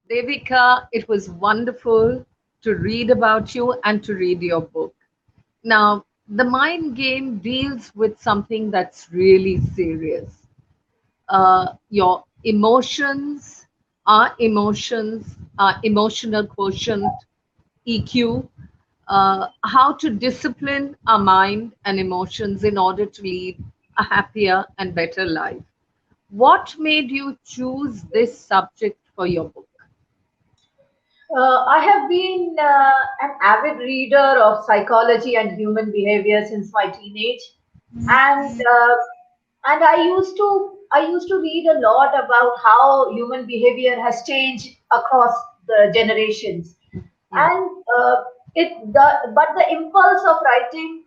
Devika, it was wonderful to read about you and to read your book. Now, the mind game deals with something that's really serious. Your emotions, our emotional quotient, EQ, how to discipline our mind and emotions in order to lead a happier and better life. What made you choose this subject for your book? I have been an avid reader of psychology and human behavior since my teenage, and I used to read a lot about how human behavior has changed across the generations, Yeah. and but the impetus of writing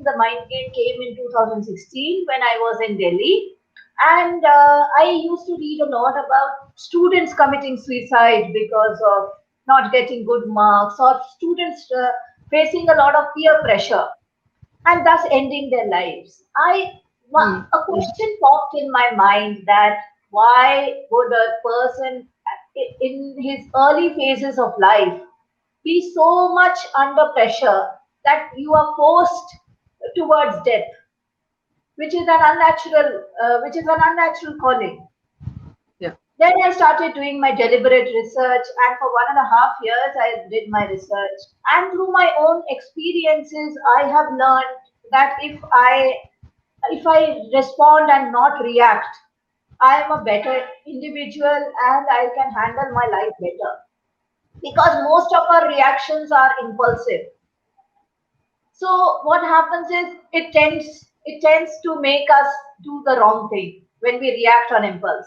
the mind game came in 2016 when I was in Delhi, and I used to read a lot about students committing suicide because of not getting good marks, or students facing a lot of peer pressure and thus ending their lives. Hmm. A question popped in my mind that why would a person in his early phases of life be so much under pressure that you are forced towards death, which is an unnatural calling. Yeah. Then I started doing my deliberate research, and for 1.5 years, I did my research. And through my own experiences, I have learned that if I respond and not react, I am a better individual and I can handle my life better. Because most of our reactions are impulsive. So what happens is it tends to make us do the wrong thing when we react on impulse.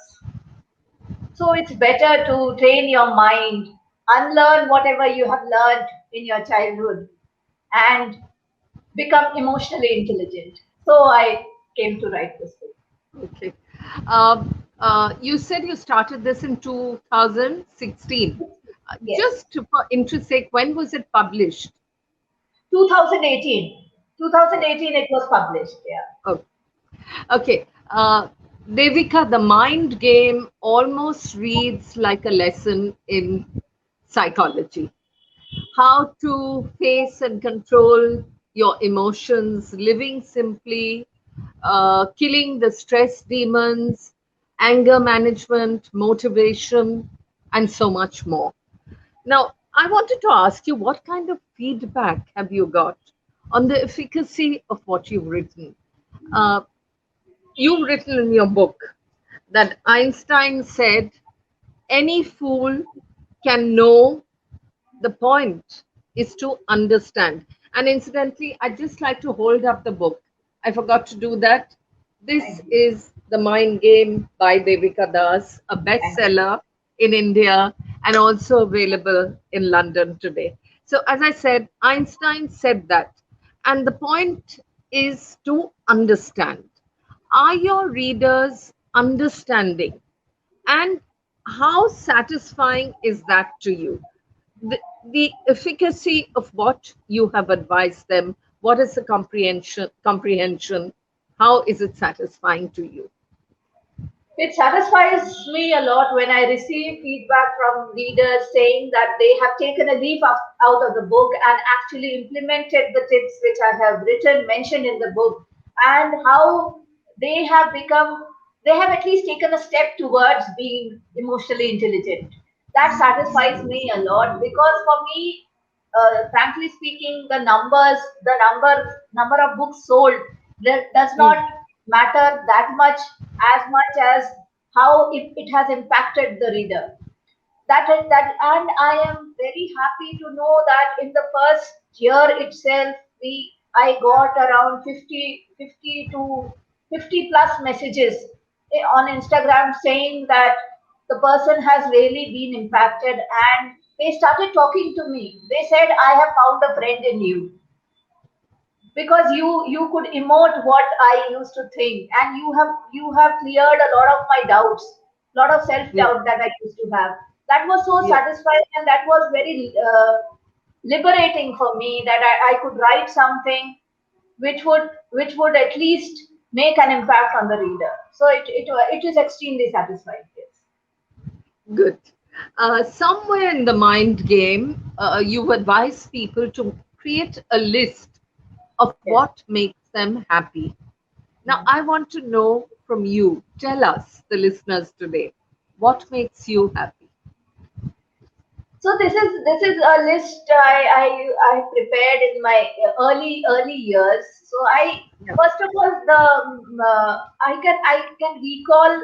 So it's better to train your mind, unlearn whatever you have learned in your childhood, and become emotionally intelligent. So I came to write this book. Okay. You said you started this in 2016. Yes, Just for interest sake, when was it published? 2018. 2018 it was published. Yeah. Oh, okay. Devika, the mind game almost reads like a lesson in psychology. How to face and control your emotions, living simply, killing the stress demons, anger management, motivation, and so much more. Now, I wanted to ask you, what kind of feedback have you got on the efficacy of what you've written? Uh, you've written in your book that Einstein said, any fool can know, the point is to understand. And incidentally, I'd just like to hold up the book. I forgot to do that. This Thank you. is The Mind Game by Devika Das, a Thank you. bestseller in India and also available in London today. So, as I said, Einstein said that. And the point is to understand. Are your readers understanding? And how satisfying is that to you? The efficacy of what you have advised them, what is the comprehension, how is it satisfying to you? It satisfies me a lot when I receive feedback from readers saying that they have taken a leaf out of the book and actually implemented the tips which I have mentioned in the book, and how they have become, they have at least taken a step towards being emotionally intelligent. That satisfies me a lot because for me, frankly speaking, the number of books sold does Hmm. not matter that much as how it has impacted the reader. And I am very happy to know that in the first year itself, we I got around 50 to 50 plus messages on Instagram saying that the person has really been impacted, and they started talking to me. They said, I have found a friend in you because you could emote what I used to think, and you have cleared a lot of my doubts, lot of self Yeah. doubt that I used to have. That was so Yeah. satisfying, and that was very liberating for me that I could write something which would at least make an impact on the reader. So it is extremely satisfying. Yes. Good. Somewhere in the mind game, you advise people to create a list of Yes. what makes them happy. Now, Mm. I want to know from you, tell us, the listeners today, what makes you happy? So this is a list I prepared in my early years. So I Yeah. first of all I can recall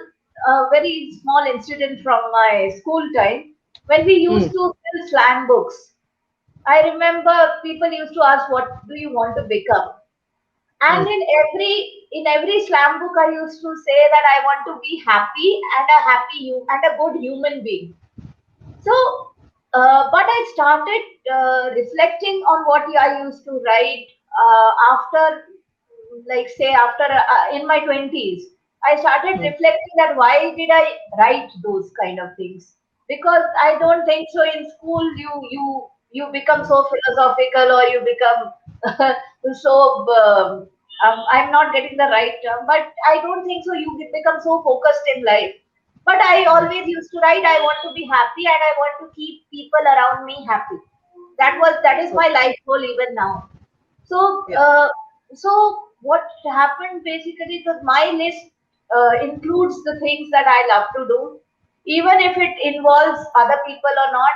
a very small incident from my school time when we used Mm, to fill slang books. I remember people used to ask, "What do you want to become?" And mm, in every slam book, I used to say that I want to be happy and a and a good human being. So, but I started reflecting on what I used to write after, like, say, after in my 20s. I started mm. reflecting that why did I write those kind of things? Because I don't think so. In school, you become so philosophical, or you become so. I'm not getting the right term, but I don't think so. You become so focused in life, but I always used to write, I want to be happy and I want to keep people around me happy. That is my Okay. life goal even now. So, Yeah. so what happened basically that my list includes the things that I love to do, even if it involves other people or not.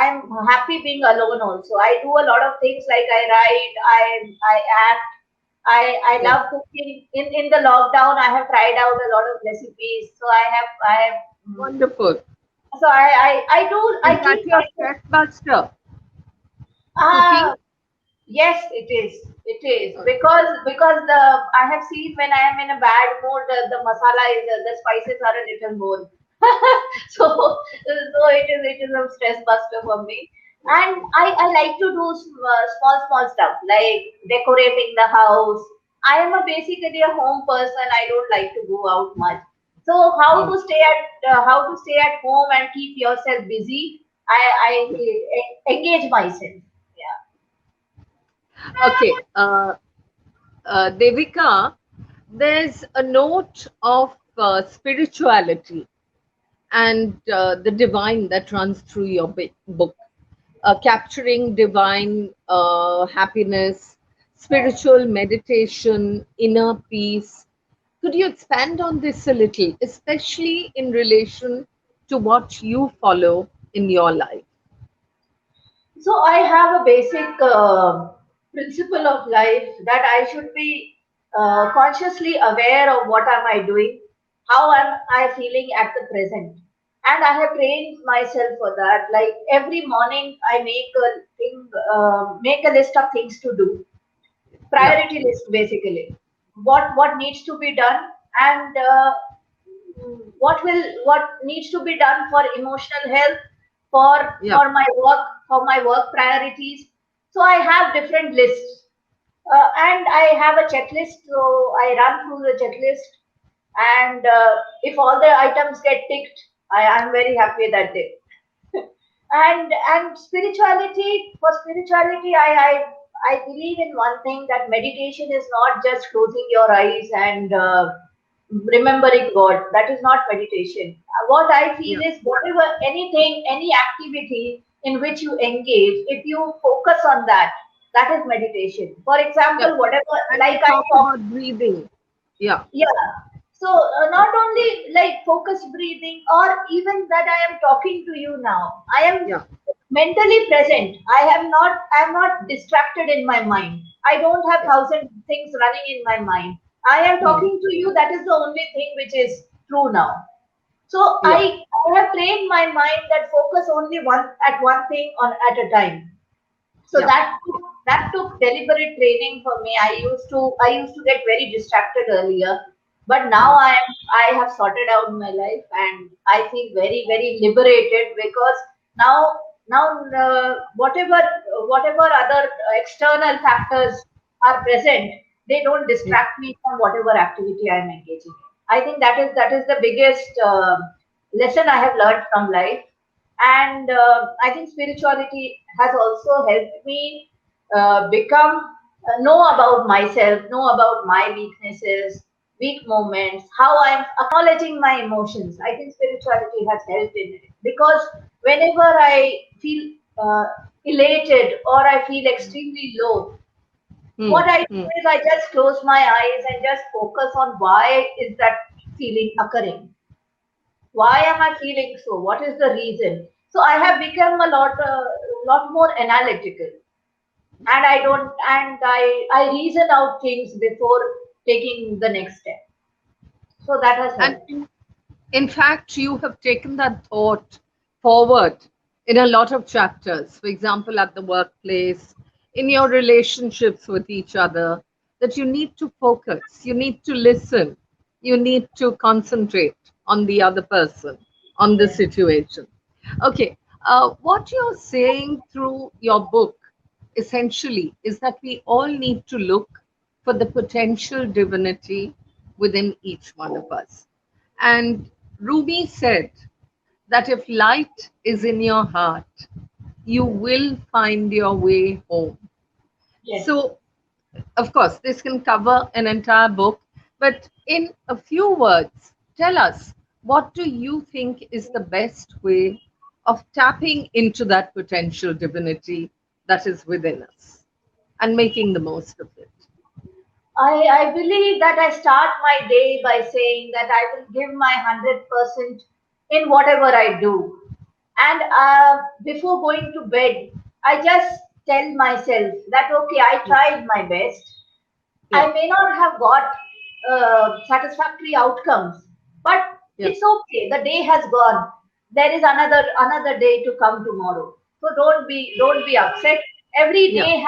I'm happy being alone also. I do a lot of things like I write, I act, I Yeah. love cooking. In the lockdown, I have tried out a lot of recipes. So I have Wonderful. so I Is keep that your myself. stress buster? Ah, Cooking? yes, it is. It is Okay. because the I have seen when I am in a bad mood, the masala is the spices are a little more. So it is a stress buster for me. And I like to do small stuff like decorating the house. I am a basically a home person. I don't like to go out much. So Mm, how to stay at home and keep yourself busy? yeah. I engage myself. Yeah. Okay. Devika, there's a note of spirituality and the divine that runs through your book, capturing divine happiness, spiritual meditation, inner peace. Could you expand on this a little, especially in relation to what you follow in your life? So I have a basic principle of life that I should be consciously aware of what am I doing, how am I feeling at the present, and I have trained myself for that. Like every morning, I make a list of things to do, Yeah, priority list basically. What needs to be done, and what needs to be done for emotional health, for yeah, for my work priorities. So I have different lists, and I have a checklist. So I run through the checklist, and if all the items get ticked, I am very happy that day. And spirituality, I believe in one thing, that meditation is not just closing your eyes and remembering God. That is not meditation. What I feel yeah. is whatever, anything, any activity in which you engage, if you focus on that, that is meditation. For Yeah. example, whatever, And you like I talk talk, about breathing. Yeah, yeah. So not only like focused breathing, or even that I am talking to you now, I am yeah, mentally present. I am not distracted in my mind. I don't have yeah. thousand things running in my mind. I am Hmm. talking to you. That is the only thing which is true now. So Yeah, I have trained my mind that focus only one thing on at a time. So yeah, that took deliberate training for me. I used to get very distracted earlier, but now hmm. I have sorted out my life, and I feel very very liberated, because now whatever other external factors are present, they don't Yeah. distract me from whatever activity I am engaging in. I think that is the biggest lesson I have learned from life. And I think spirituality has also helped me become know about myself, know about my weaknesses, weak moments, how I'm acknowledging my emotions. I think spirituality has helped in it because whenever I feel elated or I feel extremely low, Hmm. what I do Hmm. is I just close my eyes and just focus on why is that feeling occurring. Why am I feeling so? What is the reason? So I have become lot more analytical, and I reason out things before taking the next step. So that has And helped. in fact, you have taken that thought forward in a lot of chapters. For example, at the workplace, in your relationships with each other, that you need to focus, you need to listen, you need to concentrate on the other person, on the Yeah. situation. Okay, what you're saying through your book essentially is that we all need to look for the potential divinity within each one of us. And Rumi said that if light is in your heart, you will find your way home. Yes. So, of course, this can cover an entire book, but in a few words, tell us, what do you think is the best way of tapping into that potential divinity that is within us and making the most of it? I believe that I start my day by saying that I will give my 100% in whatever I do. And before going to bed, I just tell myself that, okay, I tried my best. Yeah, I may not have got satisfactory outcomes, but yeah, it's okay. The day has gone. There is another day to come tomorrow. So don't be upset. Every yeah. day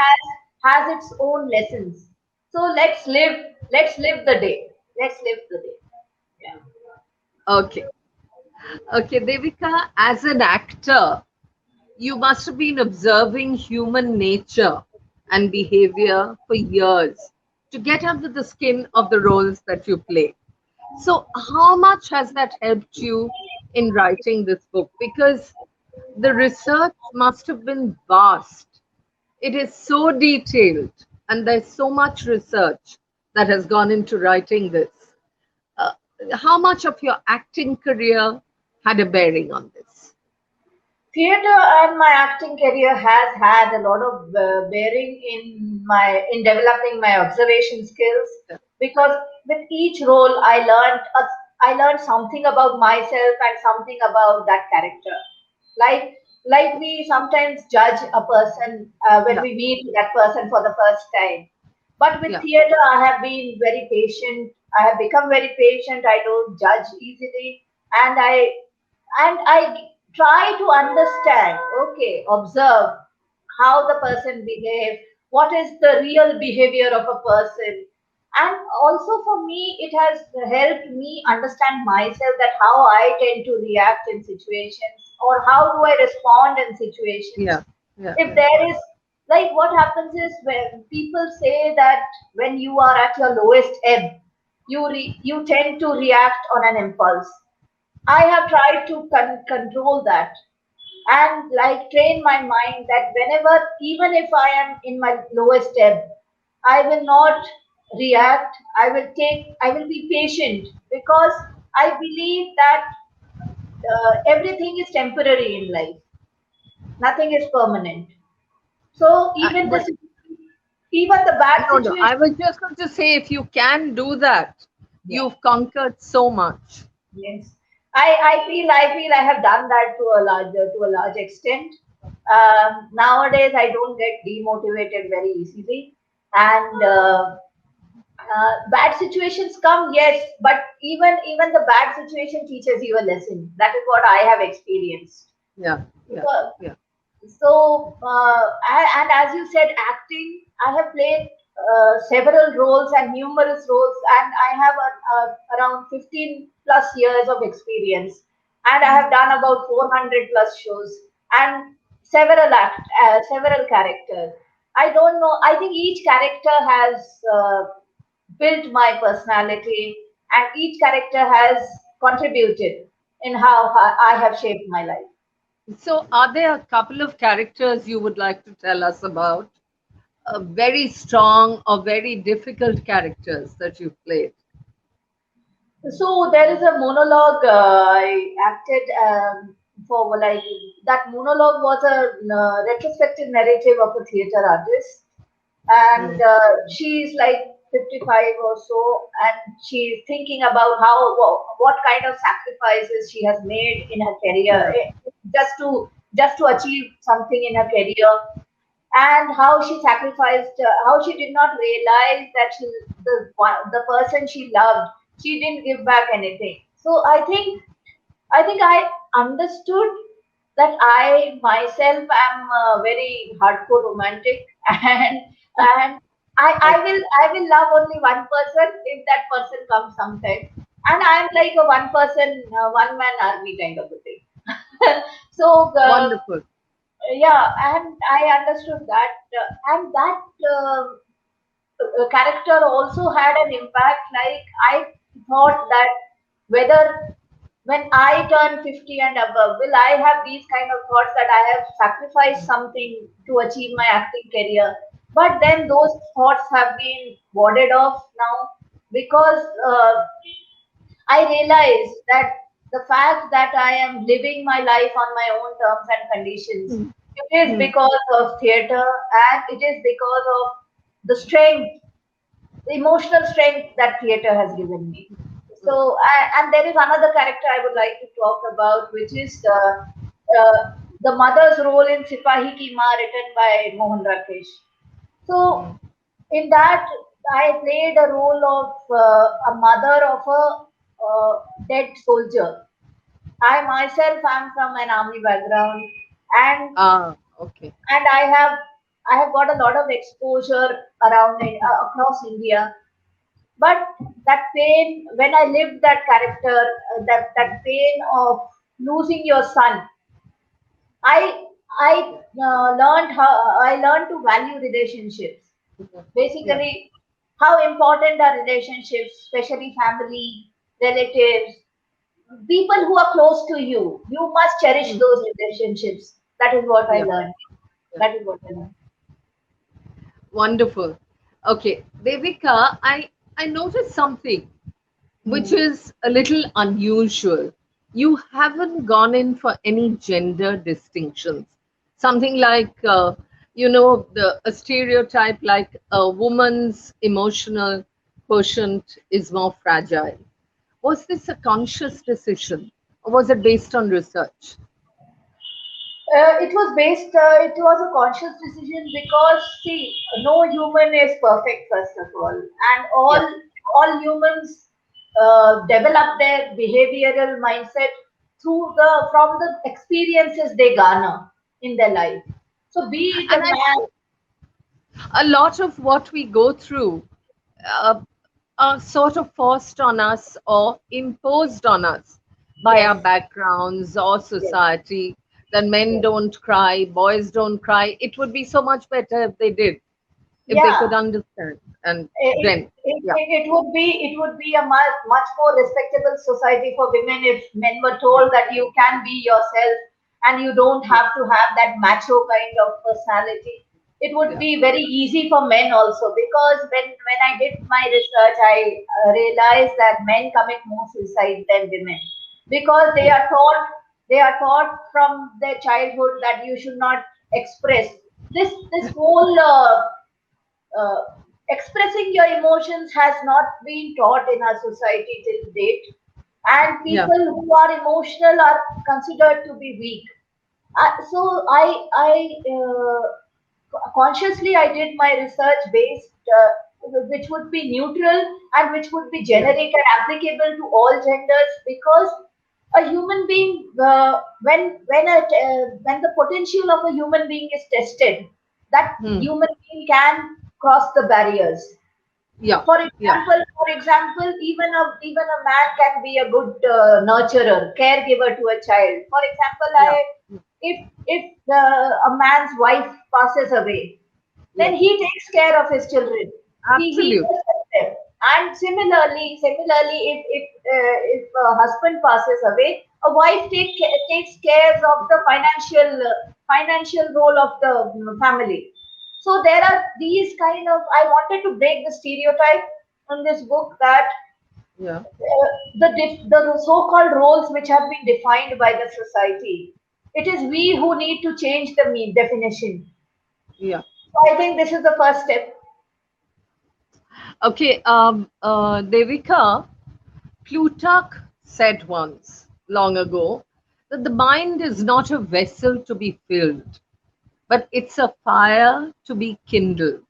has its own lessons. So let's live the day. Let's live the day. Yeah. Okay. Okay, Devika, as an actor, you must have been observing human nature and behavior for years to get under the skin of the roles that you play. So, how much has that helped you in writing this book? Because the research must have been vast. It is so detailed, and there's so much research that has gone into writing this. Uh, how much of your acting career had a bearing on this? Theater and my acting career has had a lot of bearing in developing my observation skills Yeah, because with each role I learned something about myself and something about that character. Like like we sometimes judge a person when yeah, we meet that person for the first time. But with yeah. theater, I have been very patient. I have become very patient. I don't judge easily, and I try to understand, okay, observe how the person behaves, what is the real behavior of a person. And also for me, it has helped me understand myself that how I tend to react in situations or how do I respond in situations. Yeah, yeah, If yeah, there is like what happens is when people say that when you are at your lowest ebb, you tend to react on an impulse. I have tried to control that and like train my mind that whenever, even if I am in my lowest ebb, I will not react. I will be patient because I believe that everything is temporary in life. Nothing is permanent. So But even the bad no, no, situation, I was just going to say if you can do that, yeah. you've conquered so much. Yes, I feel I have done that to a large extent. Nowadays, I don't get demotivated very easily, and bad situations come, yes, but even the bad situation teaches you a lesson. That is what I have experienced. Yeah, yeah, So, yeah, and as you said, acting, I have played several roles and numerous roles, and I have around 15 plus years of experience, and I have done about 400 plus shows and several characters. I don't know. I think each character has built my personality, and each character has contributed in how I have shaped my life. So, are there a couple of characters you would like to tell us about? Very strong or very difficult characters that you've played? So there is a monologue I acted for, like, that monologue was a retrospective narrative of a theater artist, and Mm, she's like 55 or so, and she's thinking about how what kind of sacrifices she has made in her career, correct. just to achieve something in her career, and how she sacrificed, how she did not realize that the person she loved, she didn't give back anything. So I think I understood that I myself am a very hardcore romantic, and I will love only one person if that person comes sometime, and I'm like a one person, one man army kind of a thing. So Wonderful. yeah, and I understood that, and that character also had an impact. Like, I thought that whether when I turn 50 and above, will I have these kind of thoughts that I have sacrificed something to achieve my acting career? But then those thoughts have been warded off now, because I realize that the fact that I am living my life on my own terms and conditions, Mm, it is mm, because of theater, and it is because of the strength, the emotional strength that theater has given me. mm. So, and there is another character I would like to talk about, which is the mother's role in Sipahi Ki Maa, written by Mohan Rakesh. So, Mm. in that, I played a role of a mother of a dead soldier. I myself am from an army background, and Ah, okay. I have got a lot of exposure around across India. But that pain, when I lived that character, that pain of losing your son, I I learned to value relationships. Yeah. Basically, how important are relationships, especially family, relatives, people who are close to you. You must cherish Mm, those relationships. That is what I yeah. learned. Yeah. That is what I learned. Wonderful. Okay, Devika, I noticed something which Hmm. is a little unusual. You haven't gone in for any gender distinctions. Something like, a stereotype like a woman's emotional quotient is more fragile. Was this a conscious decision or was it based on research? It was a conscious decision, because, see, no human is perfect, first of all, and Yeah. all humans develop their behavioral mindset from the experiences they garner in their life. So, be it And a I man. think a lot of what we go through uh, are sort of forced on us or imposed on us by our Yes, backgrounds or yes, society, that men yes. don't cry, boys don't cry. It would be so much better if they did, if they could Yeah, understand. And it, then, it, yeah, it, it would be a much more respectable society for women if men were yeah, told that you can be yourself and you don't yeah, have to have that macho kind of personality. It would yeah, be very easy for men also, because when I did my research, I realized that men commit more suicide than women, because they yeah, are taught from their childhood that you should not express this whole uh, expressing your emotions has not been taught in our society till date, and yeah. people who are emotional are considered to be weak. So I consciously I did my research based, which would be neutral and which would be Yeah. generic and applicable to all genders, because a human being, when the potential of a human being is tested, that Hmm. human being can cross the barriers. Yeah. Yeah. For example, even a man can be a good nurturer, caregiver to a child. For example, Yeah. if a man's wife passes away, then Yes. he takes care of his children. He Absolutely. nurtures them. And similarly, if a husband passes away, a wife takes care of the financial role of the family. So there are these kind of. I wanted to break the stereotype in this book that Yeah. The so-called roles which have been defined by the society. It is we who need to change the definition. Yeah. So I think this is the first step. Okay. Devika, Plutarch said once, long ago, that the mind is not a vessel to be filled, but it's a fire to be kindled.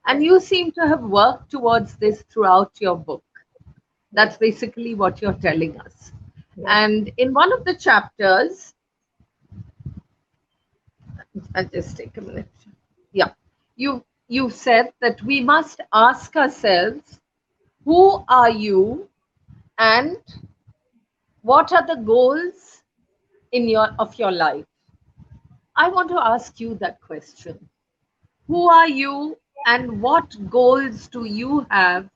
And Yes, you seem to have worked towards this throughout your book. yes, That's basically what you're telling us. yes. And in one of the chapters, I'll just take a minute. Yeah. You said that we must ask ourselves, who are you and what are the goals in your life? I want to ask you that question. Who are you and what goals do you have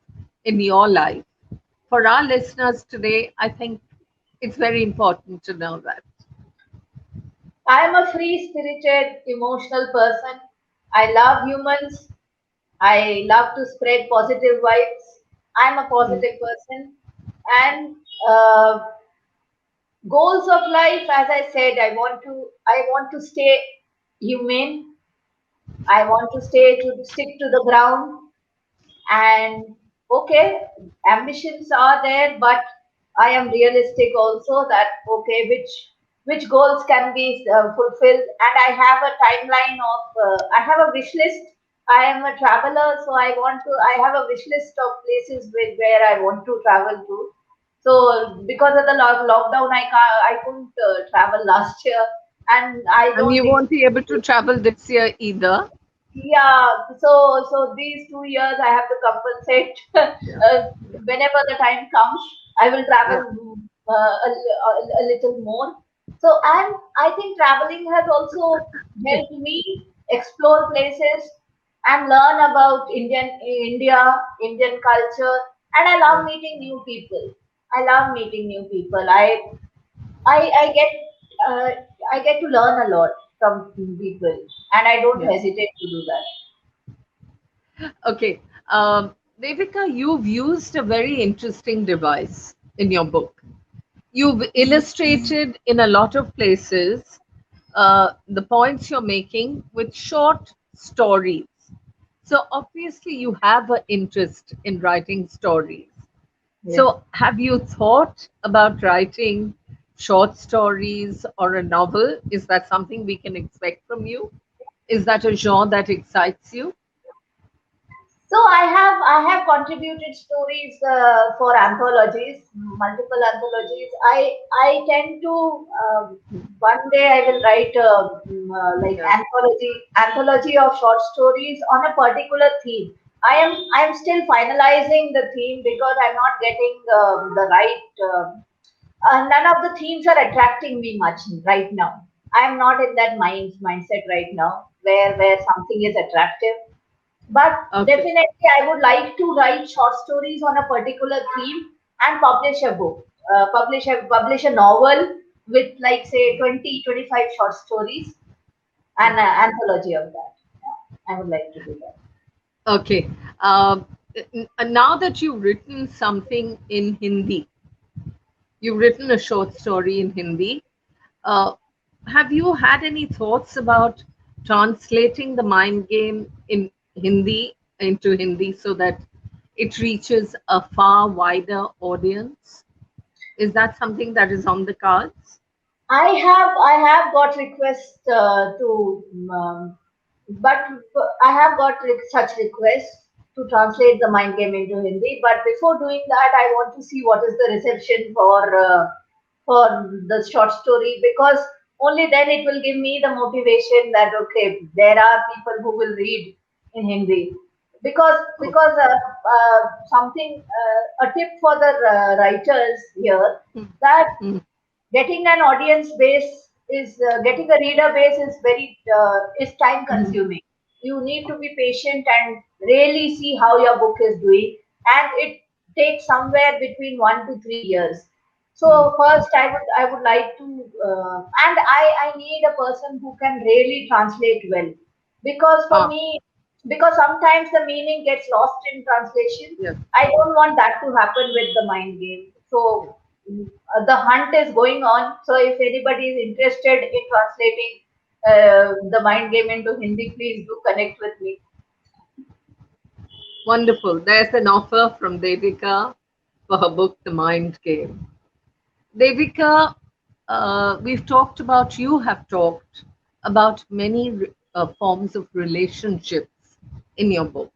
in your life? For our listeners today, I think it's very important to know that. I am a free-spirited, emotional person. I love humans. I love to spread positive vibes. I'm a Mm. positive person. And uh, goals of life, as I said, I want to stay humane. I want to stick to the ground. And okay, ambitions are there, but I am realistic also that okay, which goals can be fulfilled, and I have a timeline of I have a wish list. I am a traveler, so I have a wish list of places where I want to travel to. So because of the lockdown, I couldn't travel last year, and I And don't you won't be able to expect. travel this year either. Yeah, so these 2 years I have to compensate. Yeah. Yeah. Whenever the time comes, I will Yeah. travel a little more. So, and I think traveling has also Okay. helped me explore places and learn about Indian culture, and I Yeah. love meeting new people. I love meeting new people. I get uh, I get to learn a lot from people, and I don't Yeah. hesitate to do that. Okay. Devika, you've used a very interesting device in your book. You've illustrated in a lot of places the points you're making with short stories. So obviously, you have an interest in writing stories. Yes. So, have you thought about writing short stories or a novel? Is that something we can expect from you? Is that a genre that excites you? So I have contributed stories for anthologies, multiple anthologies. I tend to one day I will write a like Yeah. anthology of short stories on a particular theme. I am still finalizing the theme because I'm not getting the right. None of the themes are attracting me much right now. I am not in that mindset right now where something is attractive, but Okay. definitely I would like to write short stories on a particular theme and publish a book, publish a novel with like say 20-25 short stories and Okay. an anthology of that. Yeah, I would like to do that. Okay. Now that you've written something in Hindi, you've written a short story in Hindi. Uh, have you had any thoughts about translating the mind game in Hindi into Hindi so that it reaches a far wider audience? Is that something that is on the cards? I have got requests but I have got such requests to translate the mind game into Hindi. But before doing that, I want to see what is the reception for the short story, because only then it will give me the motivation that okay, there are people who will read in Hindi. Oh, Something a tip for the writers here, mm, that mm, getting an audience base is getting a reader base is time mm, consuming. You need to be patient and really see how your book is doing, and it takes somewhere between 1 to 3 years. mm. So first I would like to and I need a person who can really translate well, because for Ah, me because sometimes the meaning gets lost in translation. Yeah. I don't want that to happen with the mind game. So the hunt is going on. So if anybody is interested in translating the mind game into Hindi, please do connect with me. Wonderful. There's an offer from Devika for her book, The Mind Game. Devika, we've talked about, you have talked about many forms of relationships in your book,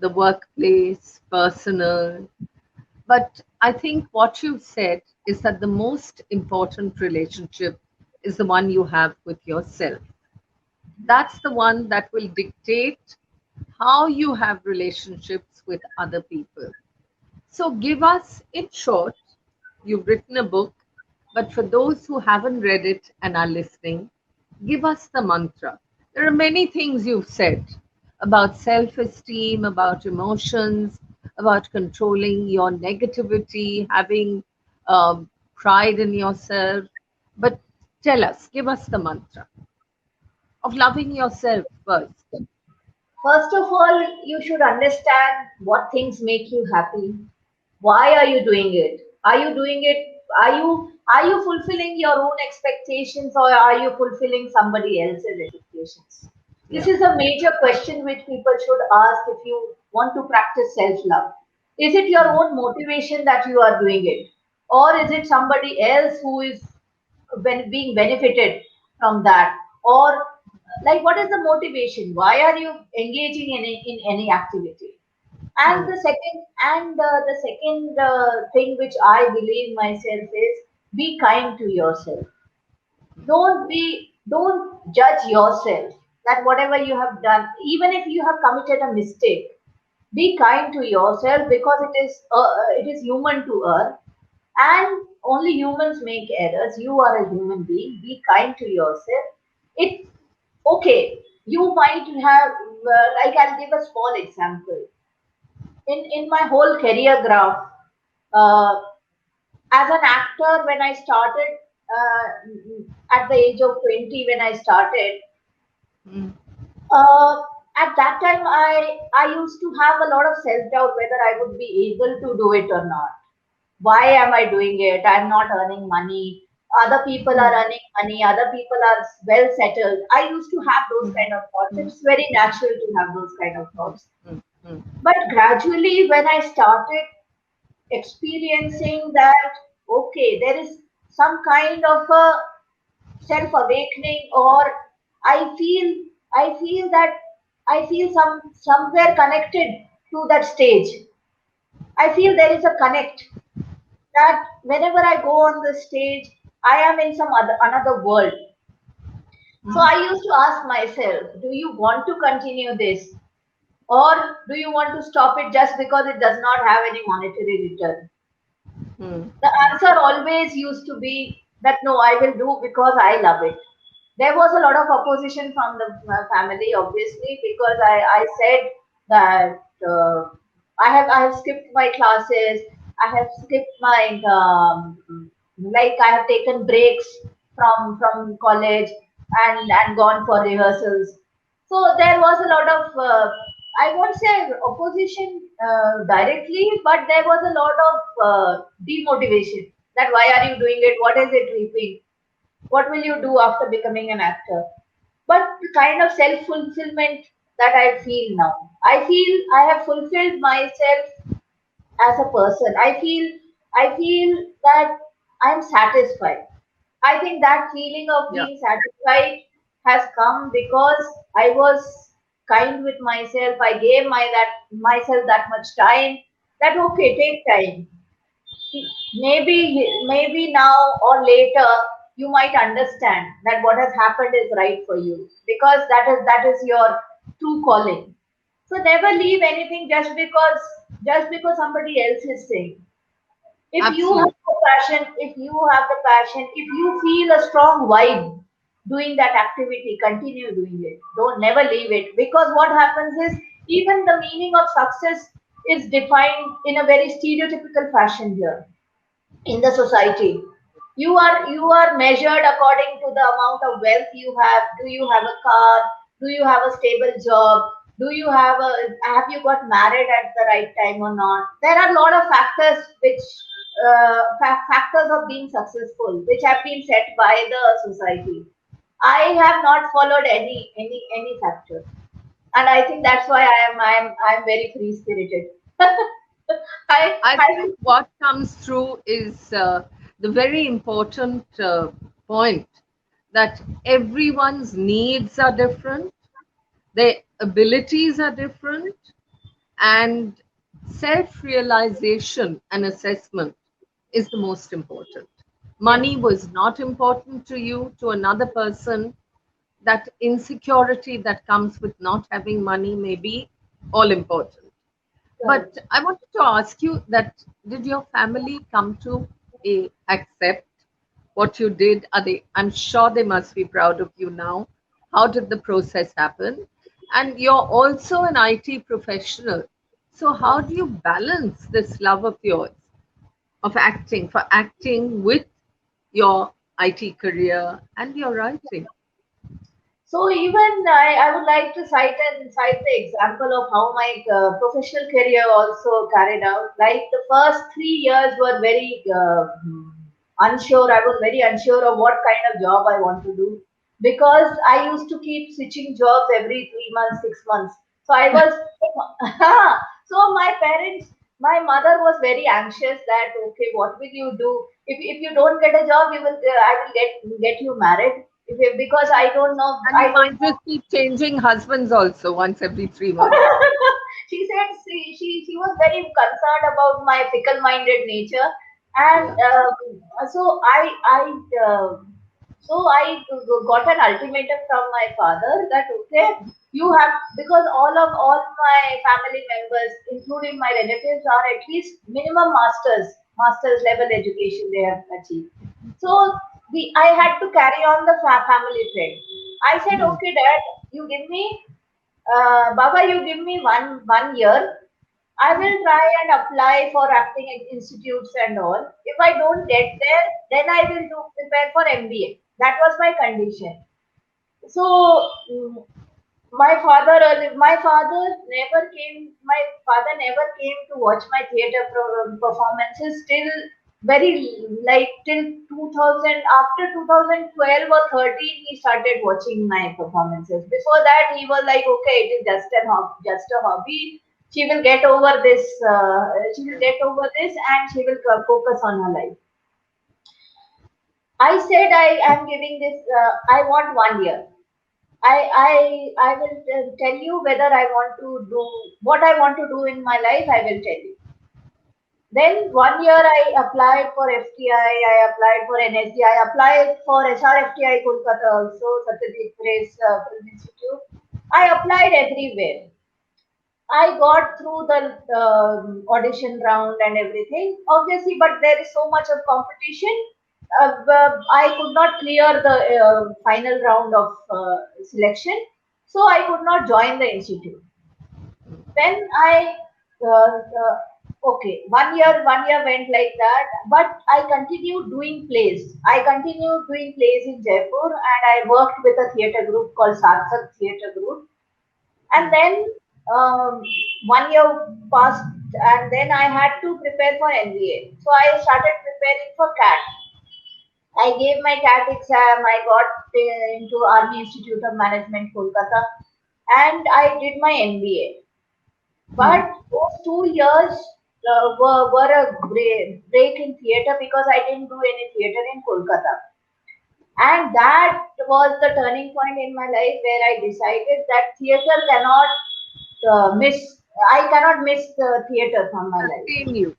the workplace, personal. But I think what you said is that the most important relationship is the one you have with yourself. That's the one that will dictate how you have relationships with other people. So, give us, in short, you've written a book, but for those who haven't read it and are listening, give us the mantra. There are many things you've said about self esteem, about emotions, about controlling your negativity, having pride in yourself. But tell us, give us the mantra of loving yourself first. First of all, you should understand what things make you happy. Why are you doing it? Are you doing it? Are you fulfilling your own expectations, or are you fulfilling somebody else's expectations? This Yeah. is a major question which people should ask if you want to practice self-love. Is it your Mm, own motivation that you are doing it? Or is it somebody else who is being benefited from that? Or like what is the motivation? Why are you engaging in any activity? And mm, the second thing which I believe myself is be kind to yourself. Don't judge yourself that whatever you have done, even if you have committed a mistake, be kind to yourself because it is human to err, and only humans make errors. You are a human being. Be kind to yourself. It okay. You might have like I'll give a small example. In my whole career graph, uh, as an actor, when I started at the age of 20, when I started, mm, uh, at that time I used to have a lot of self doubt whether I would be able to do it or not. Why am I doing it? I'm not earning money. Other people are mm, earning money. Other people are well settled. I used to have those mm, kind of thoughts. mm, It's very natural to have those kind of thoughts. mm, mm, But gradually, when I started experiencing that, okay, there is some kind of a self awakening, or I feel, I feel that I feel somewhere connected to that stage. I feel there is a connect that whenever I go on the stage, I am in some other another world. So mm, I used to ask myself, do you want to continue this? Or do you want to stop it just because it does not have any monetary return? mm, The answer always used to be that no, I will do because I love it. There was a lot of opposition from the family, obviously, because I said that I have skipped my classes, I have skipped my like I have taken breaks from college and gone for rehearsals. So there was a lot of I won't say opposition directly, but there was a lot of demotivation. That why are you doing it? What is it reaping? What will you do after becoming an actor? But the kind of self fulfillment that I feel now, I feel I have fulfilled myself as a person. I feel that I'm satisfied. I think that feeling of yeah. being satisfied has come because I was kind with myself. I gave myself that much time. That okay, take time. Maybe now or later you might understand that what has happened is right for you, because that is your true calling. So never leave anything just because somebody else is saying. If you have Absolutely. the passion, if you feel a strong vibe doing that activity, continue doing it. Don't never leave it, because what happens is even the meaning of success is defined in a very stereotypical fashion here in the society. You are measured according to the amount of wealth you have. Do you have a car? Do you have a stable job? Do you have you got married at the right time or not? There are a lot of factors which factors of being successful, which have been set by the society. I have not followed any factor, and I think that's why I'm very free spirited. I I think what comes through is the very important point that everyone's needs are different, their abilities are different, and self realization and assessment is the most important. Yes, Money was not important to you, to another person. That insecurity that comes with not having money may be all important. correct. But I wanted to ask you that did your family come to accept what you did? Are they? I'm sure they must be proud of you now. How did the process happen? And you're also an IT professional. So how do you balance this love of yours of acting, for acting with your IT career and your writing? So even I would like to cite the example of how my professional career also carried out. Like the first 3 years were very unsure. I was very unsure of what kind of job I want to do because I used to keep switching jobs every 3 months, 6 months. So I was so my parents, my mother was very anxious that okay, what will you do if you don't get a job? You will I will get you married because I don't know. And you I don't might just know. keep changing husbands also once every 3 months. She said she was very concerned about my fickle-minded nature, and Yeah. uh, so I got an ultimatum from my father that okay, you have because all my family members, including my relatives, are at least minimum masters level education they have achieved. So I had to carry on the family trade. I said, Hmm. okay, Dad, you give me, Baba, you give me one year. I will try and apply for acting institutes and all. If I don't get there, then I will do prepare for MBA. That was my condition. So my father never came. My father never came to watch my theater performances till very like till 2000. After 2012 or 13, he started watching my performances. Before that, he was like, okay, it is just a hobby. She will get over this. She will get over this, and she will focus on her life. I said I am giving this. I want 1 year. I will tell you whether I want to do what I want to do in my life. I will tell you. Then 1 year I applied for FTI. I applied for NSD. I applied for SRFTI Kolkata also, Satyajit Press Film Institute. I applied everywhere. I got through the audition round and everything, obviously, but there is so much of competition. I could not clear the final round of selection, so I could not join the institute. Then okay, 1 year went like that, but I continued doing plays. I continued doing plays in Jaipur, and I worked with a theatre group called Sarthak Theatre Group, and then um, 1 year passed, and then I had to prepare for MBA. So I started preparing for CAT. I gave my CAT exam. I got into Army Institute of Management, Kolkata, and I did my MBA. Hmm. But those 2 years were a break in theatre because I didn't do any theatre in Kolkata. And that was the turning point in my life where I decided that theatre cannot miss. I cannot miss the theater from my life. Sustain you.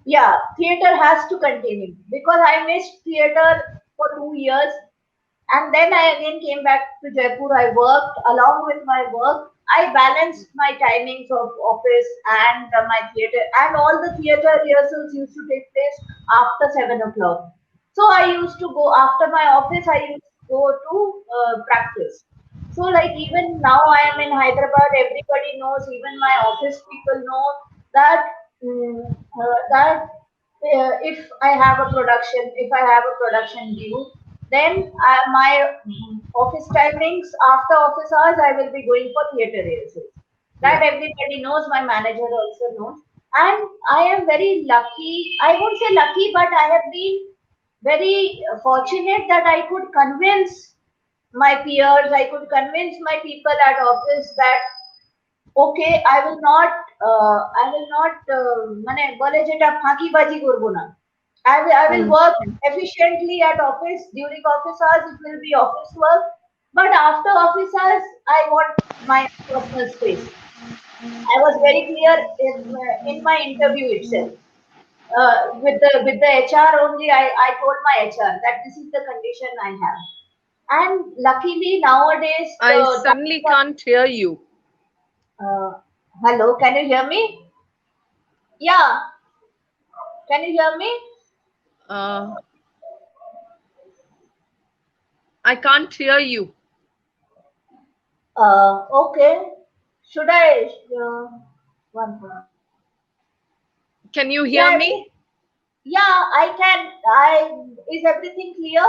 Yeah, theater has to continue because I missed theater for 2 years, and then I again came back to Jaipur. I worked along with my work. I balanced my timings of office and my theater, and all the theater rehearsals used to take place after 7 o'clock. So I used to go after my office. I used to go to practice. So like even now I am in Hyderabad. Everybody knows. Even my office people know that if I have a production, if I have a production due, then my office timings after office hours, I will be going for theatre rehearsals. That Yeah. everybody knows, my manager also knows. And I am very lucky, I won't say lucky, but I have been very fortunate that I could convince my peers, I could convince my people at office that okay, I will not মানে বলে যেটা ফাঁকিবাজি করব না. I will Mm. work efficiently at office. During office hours it will be office work, but after office hours I want my personal space. I was very clear in my interview itself. With the HR only, I told my HR that this is the condition I have. And luckily nowadays I the suddenly can't hear you. hello, can you hear me? Yeah, can you hear me? Uh, I can't hear you. Okay. Should I? One minute. Can you hear Yeah, me? yeah, I can. Is everything clear?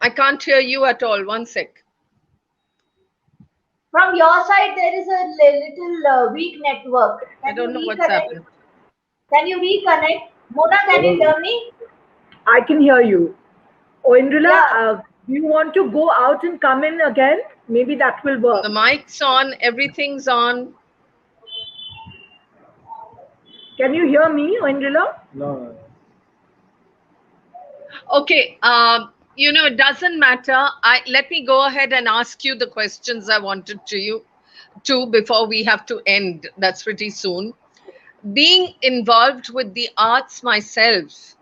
I can't hear you at all. One sec. From your side, there is a little weak network. I Can you don't know what's reconnect? happened. Can you reconnect? Mona, can you hear me? I can hear you. Oh, Indrila, Yeah. do you want to go out and come in again? Maybe that will The work. mic's on, everything's on. Can you hear me, Indrila? No, Okay, it doesn't matter. I let me go ahead and ask you the questions I wanted to before we have to end. That's pretty soon. Being involved with the arts myself,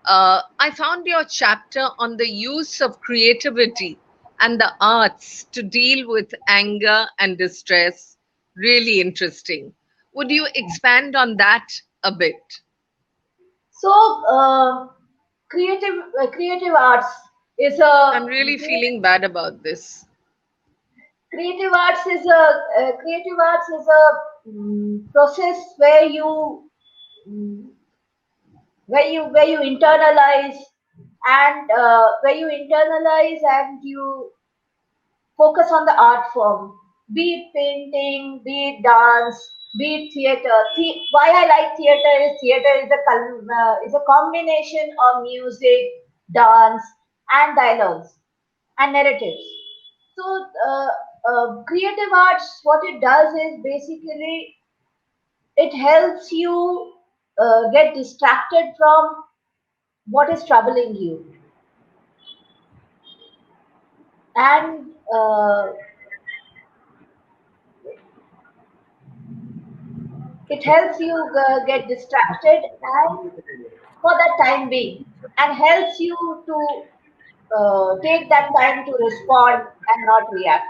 I found your chapter on the use of creativity and the arts to deal with anger and distress really interesting. Would you expand on that a bit? So, creative arts is a I'm really feeling bad about this. creative arts is a process where mm, you internalize and you focus on the art form, be it painting, be it dance, be it theater. Why I like theater is is a combination of music, dance, and dialogues and narratives. So, creative arts, what it does is basically it helps you get distracted from what is troubling you, and it helps you get distracted and for that time being, and helps you to take that time to respond and not react.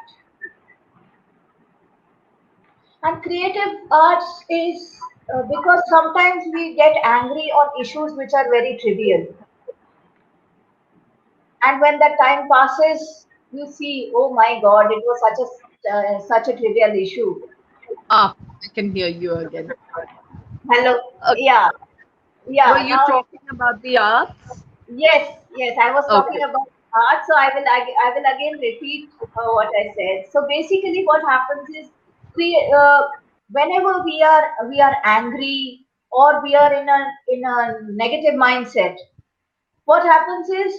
And creative arts is because sometimes we get angry on issues which are very trivial, and when that time passes you see, oh my god, it was such a trivial issue. Ah, I can hear you again. Hello. Okay. Yeah, Were yeah, you now. talking about the arts? Yes, yes, I was talking Okay. about art, so I will again repeat what I said. So basically, what happens is, whenever we are angry or we are in a negative mindset, what happens is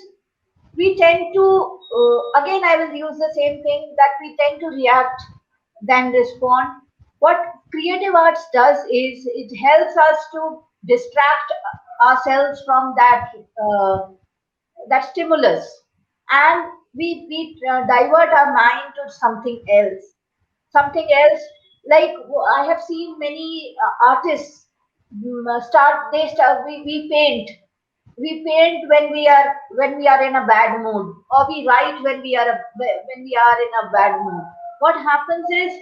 we tend to again I will use the same thing, that we tend to react than respond. What creative arts does is it helps us to distract ourselves from that stimulus, and we divert our mind to something else. Like I have seen many artists start they start we paint when we are in a bad mood, or we write when we are in a bad mood. What happens is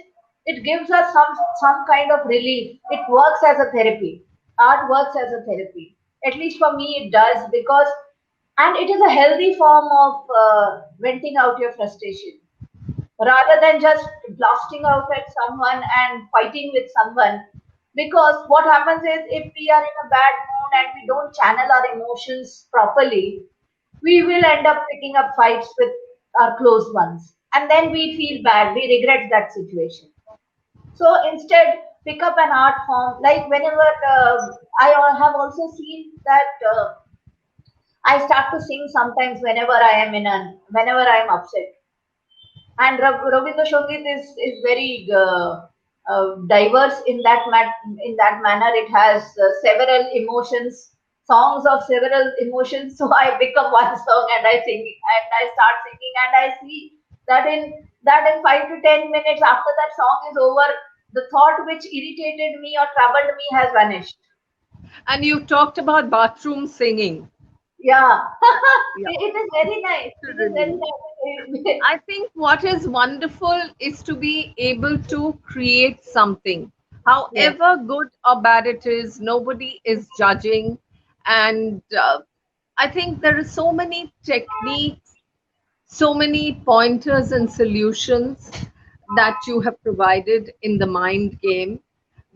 it gives us some kind of relief. It works as a therapy. Art works as a therapy, at least for me it does, because and it is a healthy form of venting out your frustration rather than just blasting out at someone and fighting with someone. Because what happens is, if we are in a bad mood and we don't channel our emotions properly, we will end up picking up fights with our close ones, and then we feel bad, we regret that situation. So instead, pick up an art form. Like whenever have also seen that I start to sing sometimes whenever I am upset. And Rabindra Songit is very diverse in that manner. It has several emotions, songs of several emotions. So I pick up one song and I start singing, and I see that in 5 to 10 minutes after that song is over, the thought which irritated me or troubled me has vanished. And you talked about bathroom singing. Yeah, Yeah, it is very nice. It is very literally. nice. I think what is wonderful is to be able to create something. Yes, However good or bad it is, nobody is judging. And I think there are so many techniques, so many pointers and solutions that you have provided in the mind game,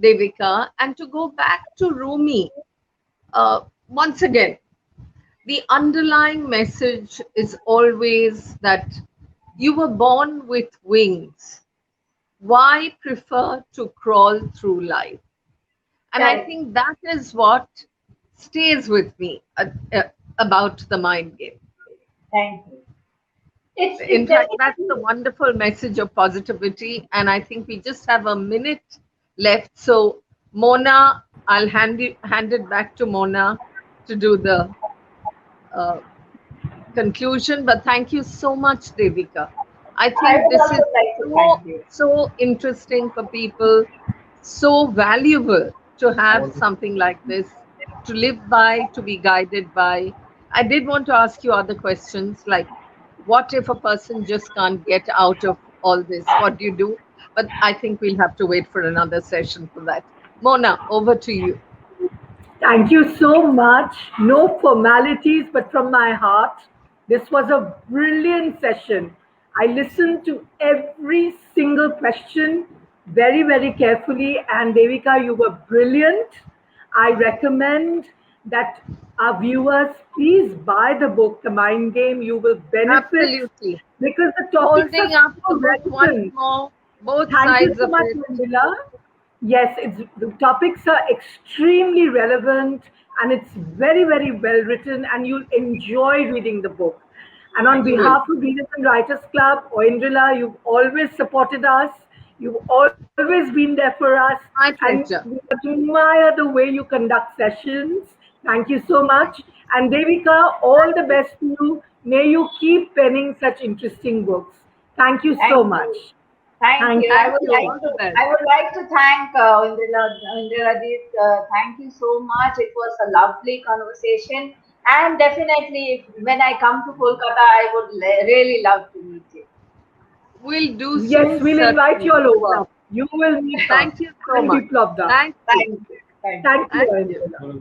Devika. And to go back to Rumi, once again, the underlying message is always that you were born with wings. Why prefer to crawl through life? And I correct. think that is what stays with me about the mind game. Thank you. It's In fact, that's definitely. the wonderful message of positivity. And I think we just have a minute left. So, Mona, I'll hand it back to Mona to do the uh, conclusion. But thank you so much, Devika. I I think would this is also like to so, thank you. so interesting for people, so valuable to have something like this to live by, to be guided by. I did want to ask you other questions like, what if a person just can't get out of all this? What do you do? But I think we'll have to wait for another session for that. Mona, over to you. Thank you so much. No formalities, but from my heart. This was a brilliant session. I listened to every single question very, very carefully. And Devika, you were brilliant. I recommend that our viewers please buy the book, The Mind Game. You will benefit Absolutely. because the topics are Holding up the so book once relevant. more, both Thank you sides so of much, it. Mandela. Yes, the topics are extremely relevant and it's very, very well written, and you'll enjoy reading the book. And on You will. behalf of Readers and Writers Club, Oindrila, you've always supported us. You've always been there for us, My and pleasure. we admire the way you conduct sessions. Thank you so much. And Devika, all the best to you. May you keep penning such interesting books. Thank you so Thank you. much. Thank Thank you. Thank you. All the best. I would like to thank Indira. Thank you so much. It was a lovely conversation. And definitely, when I come to Kolkata, I would really love to meet you. We'll do so, Yes, we'll invite you certainly. all over. No. You will meet her Thank you so and much. Biplab Da. Thank you. Thank you. Thank you. Thank you, Thank you. Angela.